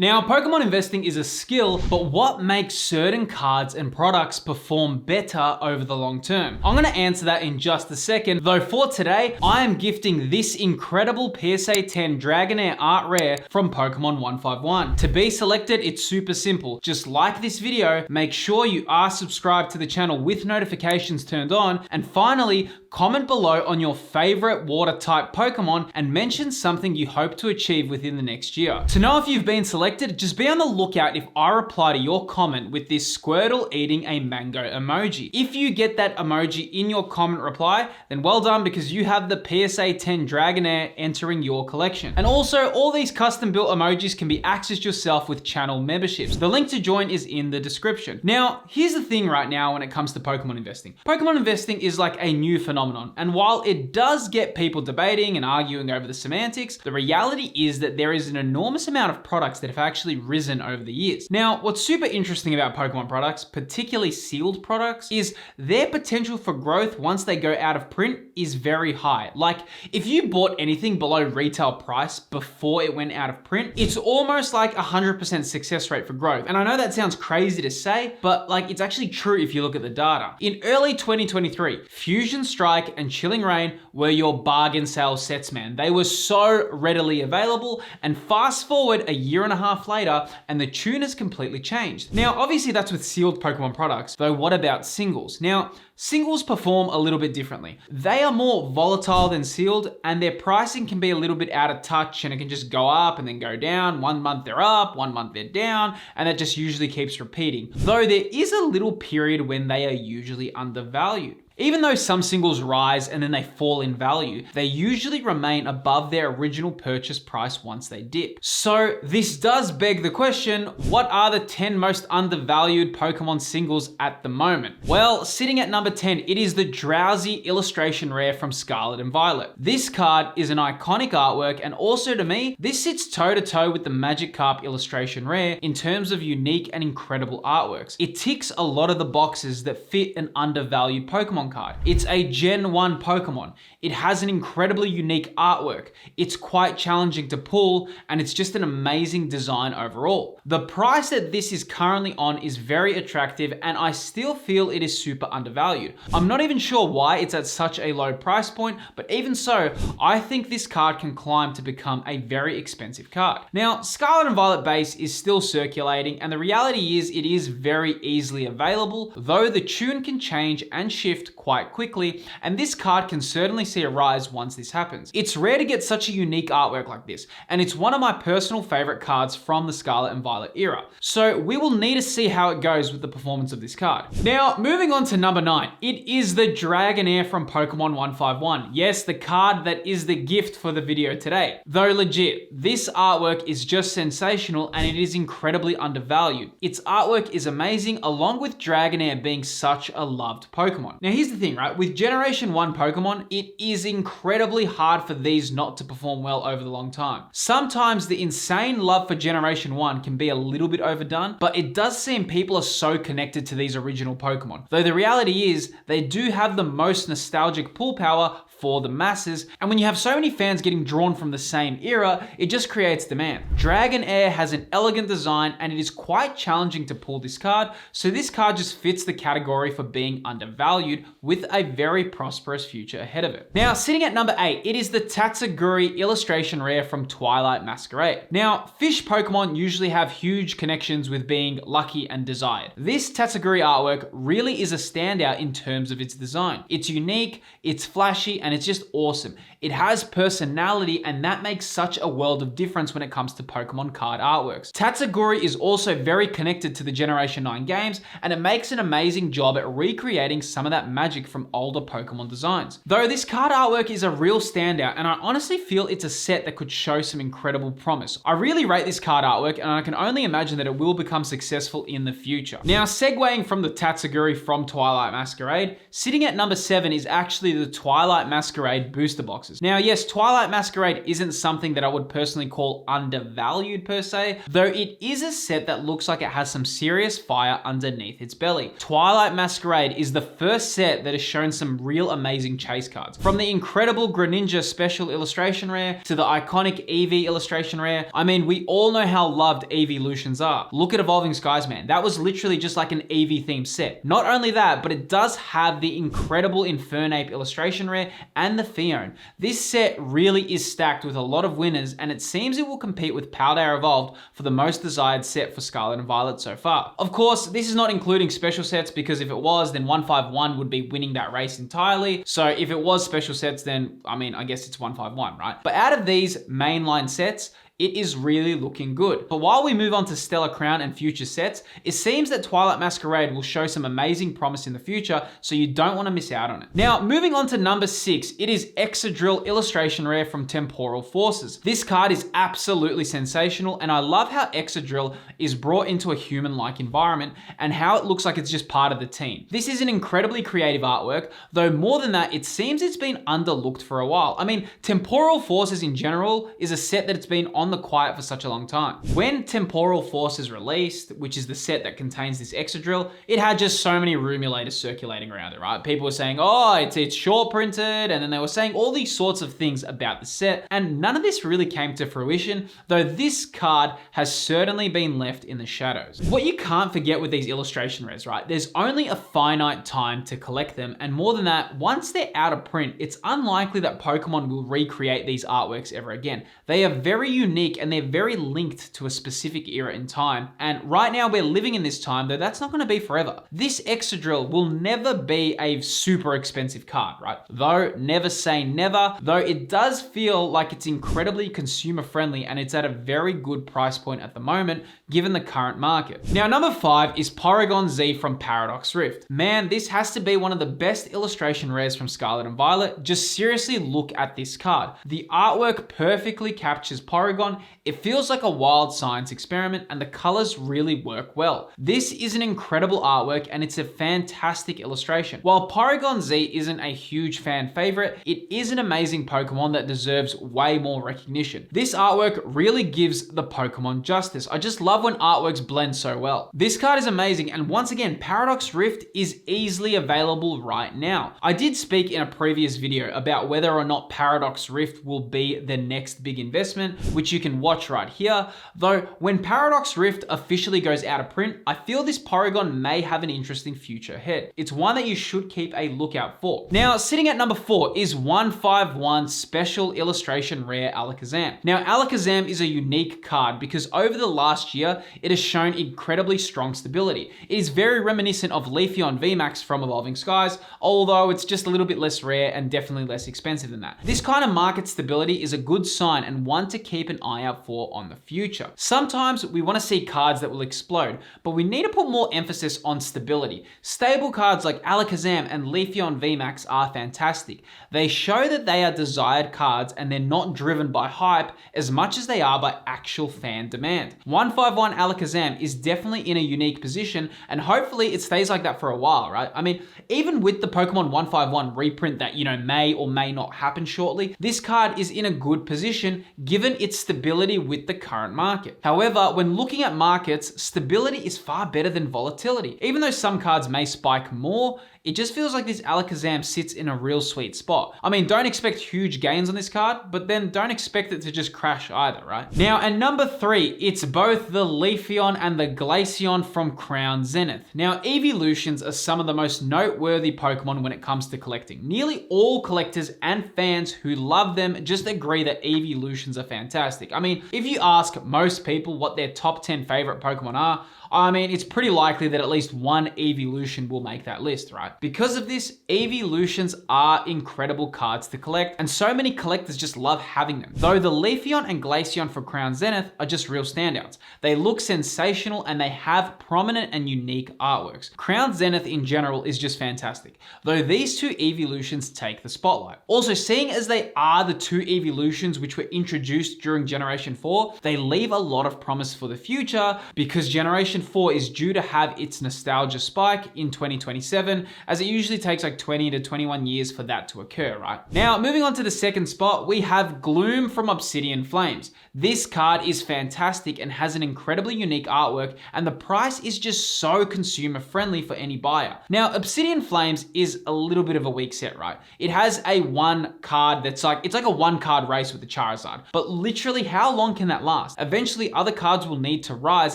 Now, Pokemon investing is a skill, but what makes certain cards and products perform better over the long term? I'm gonna answer that in just a second, though for today, I am gifting this incredible PSA 10 Dragonair Art Rare from Pokemon 151. To be selected, it's super simple. Just like this video, make sure you are subscribed to the channel with notifications turned on, and finally, comment below on your favorite water type Pokemon and mention something you hope to achieve within the next year. To know if you've been selected, just be on the lookout if I reply to your comment with this Squirtle eating a mango emoji. If you get that emoji in your comment reply, then well done, because you have the PSA 10 Dragonair entering your collection. And also, all these custom built emojis can be accessed yourself with channel memberships. The link to join is in the description. Now, here's the thing right now when it comes to Pokemon investing. Pokemon investing is like a new phenomenon, and while it does get people debating and arguing over the semantics, the reality is that there is an enormous amount of products that have actually risen over the years. Now, what's super interesting about Pokemon products, particularly sealed products, is their potential for growth once they go out of print is very high. Like, if you bought anything below retail price before it went out of print, it's almost like 100% success rate for growth. And I know that sounds crazy to say, but like, it's actually true if you look at the data. In early 2023, Fusion Strike and Chilling Reign were your bargain sale sets, man. They were so readily available, and fast forward a year and a half later, and the tune has completely changed. Now, obviously that's with sealed Pokemon products, though what about singles? Now, singles perform a little bit differently. They are more volatile than sealed, and their pricing can be a little bit out of touch, and it can just go up and then go down. 1 month they're up, 1 month they're down, and that just usually keeps repeating. Though there is a little period when they are usually undervalued. Even though some singles rise and then they fall in value, they usually remain above their original purchase price once they dip. So this does beg the question, what are the 10 most undervalued Pokemon singles at the moment? Well, sitting at number 10, it is the Drowzee illustration rare from Scarlet and Violet. This card is an iconic artwork, and also to me, this sits toe to toe with the Magikarp illustration rare in terms of unique and incredible artworks. It ticks a lot of the boxes that fit an undervalued Pokemon card. It's a Gen 1 Pokemon. It has an incredibly unique artwork. It's quite challenging to pull, and it's just an amazing design overall. The price that this is currently on is very attractive, and I still feel it is super undervalued. I'm not even sure why it's at such a low price point, but even so, I think this card can climb to become a very expensive card. Now, Scarlet and Violet base is still circulating, and the reality is it is very easily available, though the tune can change and shift quite quickly, and this card can certainly see a rise once this happens. It's rare to get such a unique artwork like this, and it's one of my personal favorite cards from the Scarlet and Violet era. So we will need to see how it goes with the performance of this card. Now, moving on to number 9, it is the Dragonair from Pokemon 151. Yes, the card that is the gift for the video today. Though legit, this artwork is just sensational, and it is incredibly undervalued. Its artwork is amazing, along with Dragonair being such a loved Pokemon. Now here's the thing, right? With Generation 1 Pokemon, it is incredibly hard for these not to perform well over the long time. Sometimes the insane love for Generation 1 can be a little bit overdone, but it does seem people are so connected to these original Pokemon. Though the reality is, they do have the most nostalgic pull power for the masses, and when you have so many fans getting drawn from the same era, it just creates demand. Dragonair has an elegant design, and it is quite challenging to pull this card, so this card just fits the category for being undervalued with a very prosperous future ahead of it. Now, sitting at number 8, it is the Tatsugiri illustration rare from Twilight Masquerade. Now, fish Pokemon usually have huge connections with being lucky and desired. This Tatsugiri artwork really is a standout in terms of its design. It's unique, it's flashy, and it's just awesome. It has personality, and that makes such a world of difference when it comes to Pokemon card artworks. Tatsugiri is also very connected to the Generation 9 games, and it makes an amazing job at recreating some of that magic from older Pokemon designs. Though this card artwork is a real standout, and I honestly feel it's a set that could show some incredible promise. I really rate this card artwork, and I can only imagine that it will become successful in the future. Now, segueing from the Tatsugiri from Twilight Masquerade, sitting at number 7 is actually the Twilight Masquerade Masquerade booster boxes. Now, yes, Twilight Masquerade isn't something that I would personally call undervalued per se, though it is a set that looks like it has some serious fire underneath its belly. Twilight Masquerade is the first set that has shown some real amazing chase cards. From the incredible Greninja special illustration rare to the iconic Eevee illustration rare. I mean, we all know how loved Eeveelutions are. Look at Evolving Skies, man. That was literally just like an Eevee themed set. Not only that, but it does have the incredible Infernape illustration rare and the Leafeon. This set really is stacked with a lot of winners, and it seems it will compete with Paldea Evolved for the most desired set for Scarlet and Violet so far. Of course, this is not including special sets, because if it was, then 151 would be winning that race entirely. So if it was special sets, then I mean, I guess it's 151, right? But out of these mainline sets, it is really looking good. But while we move on to Stellar Crown and future sets, it seems that Twilight Masquerade will show some amazing promise in the future, so you don't want to miss out on it. Now, moving on to number 6, it is Excadrill illustration rare from Temporal Forces. This card is absolutely sensational, and I love how Excadrill is brought into a human-like environment and how it looks like it's just part of the team. This is an incredibly creative artwork, though more than that, it seems it's been underlooked for a while. I mean, Temporal Forces in general is a set that it's been on the quiet for such a long time. When Temporal Forces released, which is the set that contains this Excadrill, it had just so many Rumulators circulating around it, right? People were saying, oh, it's short printed, and then they were saying all these sorts of things about the set, and none of this really came to fruition, though this card has certainly been left in the shadows. What you can't forget with these illustration rares, right? There's only a finite time to collect them, and more than that, once they're out of print, it's unlikely that Pokemon will recreate these artworks ever again. They are very unique and they're very linked to a specific era in time. And right now we're living in this time, though that's not going to be forever. This Excadrill will never be a super expensive card, right? Though never say never, though it does feel like it's incredibly consumer friendly and it's at a very good price point at the moment, given the current market. Now, number 5 is Porygon-Z from Paradox Rift. Man, this has to be one of the best illustration rares from Scarlet and Violet. Just seriously look at this card. The artwork perfectly captures Porygon. It feels like a wild science experiment and the colors really work well. This is an incredible artwork and it's a fantastic illustration. While Porygon-Z isn't a huge fan favorite, it is an amazing Pokemon that deserves way more recognition. This artwork really gives the Pokemon justice. I just love when artworks blend so well. This card is amazing, and once again, Paradox Rift is easily available right now. I did speak in a previous video about whether or not Paradox Rift will be the next big investment, which you can watch right here. Though when Paradox Rift officially goes out of print, I feel this Porygon may have an interesting future ahead. It's one that you should keep a lookout for. Now, sitting at number 4 is 151 Special Illustration Rare Alakazam. Now, Alakazam is a unique card because over the last year, it has shown incredibly strong stability. It is very reminiscent of Leafeon VMAX from Evolving Skies, although it's just a little bit less rare and definitely less expensive than that. This kind of market stability is a good sign and one to keep an eye out for on the future. Sometimes we want to see cards that will explode, but we need to put more emphasis on stability. Stable cards like Alakazam and Leafeon VMAX are fantastic. They show that they are desired cards and they're not driven by hype as much as they are by actual fan demand. 151 Alakazam is definitely in a unique position, and hopefully it stays like that for a while, right? I mean, even with the Pokemon 151 reprint that, may or may not happen shortly, this card is in a good position given its stability with the current market. However, when looking at markets, stability is far better than volatility. Even though some cards may spike more, it just feels like this Alakazam sits in a real sweet spot. I mean, don't expect huge gains on this card, but then don't expect it to just crash either, right? Now, at number 3, it's both the Leafeon and the Glaceon from Crown Zenith. Now, Eeveelutions are some of the most noteworthy Pokemon when it comes to collecting. Nearly all collectors and fans who love them just agree that Eeveelutions are fantastic. I mean, if you ask most people what their top 10 favorite Pokemon are, I mean, it's pretty likely that at least one Eeveelution will make that list, right? Because of this, Eeveelutions are incredible cards to collect, and so many collectors just love having them. Though the Leafeon and Glaceon for Crown Zenith are just real standouts. They look sensational and they have prominent and unique artworks. Crown Zenith in general is just fantastic, though these two Eeveelutions take the spotlight. Also, seeing as they are the two Eeveelutions which were introduced during Generation 4, they leave a lot of promise for the future because Generation Generation 4 is due to have its nostalgia spike in 2027, as it usually takes like 20 to 21 years for that to occur, right? Now, moving on to the second spot, we have Gloom from Obsidian Flames. This card is fantastic and has an incredibly unique artwork, and the price is just so consumer friendly for any buyer. Now, Obsidian Flames is a little bit of a weak set, right? It has a one card it's like a one card race with the Charizard, but literally how long can that last? Eventually other cards will need to rise,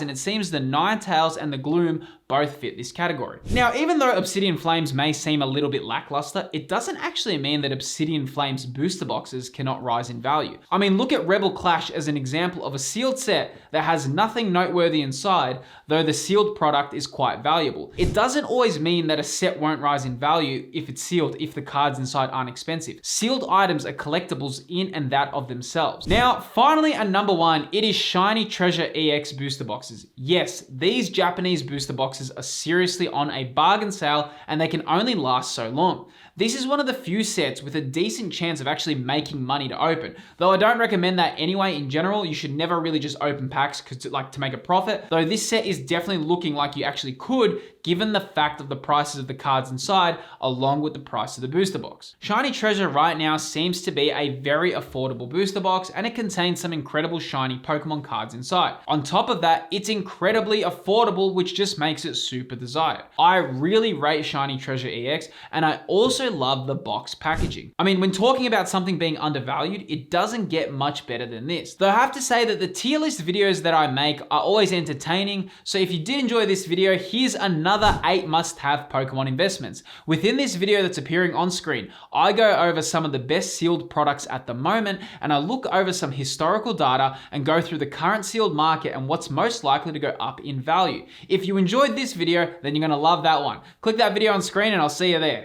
and it seems the Ninetales and the Gloom both fit this category. Now, even though Obsidian Flames may seem a little bit lackluster, it doesn't actually mean that Obsidian Flames booster boxes cannot rise in value. I mean, look at Rebel Clash as an example of a sealed set that has nothing noteworthy inside, though the sealed product is quite valuable. It doesn't always mean that a set won't rise in value if it's sealed, if the cards inside aren't expensive. Sealed items are collectibles in and that of themselves. Now, finally, at number one, it is Shiny Treasure EX booster boxes. Yes, these Japanese booster boxes are seriously on a bargain sale, and they can only last so long. This is one of the few sets with a decent chance of actually making money to open. Though I don't recommend that anyway. In general, you should never really just open packs to make a profit. Though this set is definitely looking like you actually could, given the fact of the prices of the cards inside, along with the price of the booster box. Shiny Treasure right now seems to be a very affordable booster box, and it contains some incredible shiny Pokemon cards inside. On top of that, it's incredibly affordable, which just makes it super desired. I really rate Shiny Treasure EX, and I also love the box packaging. I mean, when talking about something being undervalued, it doesn't get much better than this. Though I have to say that the tier list videos that I make are always entertaining, so if you did enjoy this video, here's another 8 must-have Pokemon investments. Within this video that's appearing on screen, I go over some of the best sealed products at the moment, and I look over some historical data and go through the current sealed market and what's most likely to go up in value. If you enjoyed this video, then you're gonna love that one. Click that video on screen and I'll see you there.